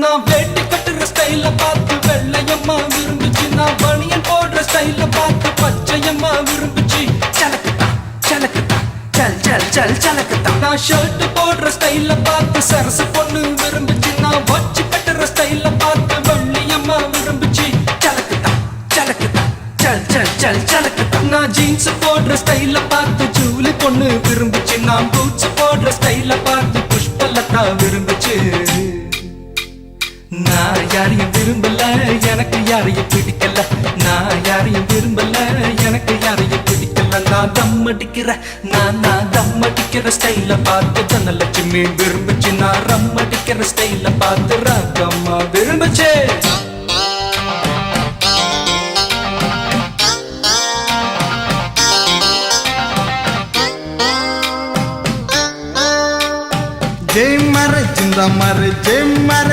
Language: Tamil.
நான் வேட்டி கட்டுற ஸ்டைல பார்த்து வெள்ளையம்மா விரும்புச்சு. நான் பனியன் போடுற ஸ்டைல பார்த்து பச்சையம்மா விரும்புச்சு. சலக்குதா சலக்குதா சல் சல் சல் சலக்குதா. நான் ஷர்ட் போடுற ஸ்டைல பார்த்து சரசு பொண்ணு விரும்புச்சு. நான் வச்சு கட்டுற ஸ்டைல பார்த்து வெள்ளையம்மா விரும்புச்சு. சலக்குதா சலக்குதா சல் சல் சல் சலக்குதா. நான் ஜீன்ஸ் போடுற ஸ்டைல பார்த்து ஜூலி பொண்ணு விரும்புச்சு. நான் பூட்ஸ் போடுற ஸ்டைல பார்த்து புஷ்பலதா விரும்புச்சு. நான் யாரையும் விரும்பல, எனக்கு யாரையும் பிடிக்கல. நான் யாரையும் விரும்பல, எனக்கு யாரையும் பிடிக்கல. நான் தம் அடிக்கிற நான் தம் அடிக்கிற ஸ்டைல பார்த்து தனலட்சுமி விரும்புச்சு. நான் ரம் அடிக்கிற ஸ்டைல பார்த்து ராகம்மா விரும்புச்சு. जय मारे जिंदा मारे जय मारे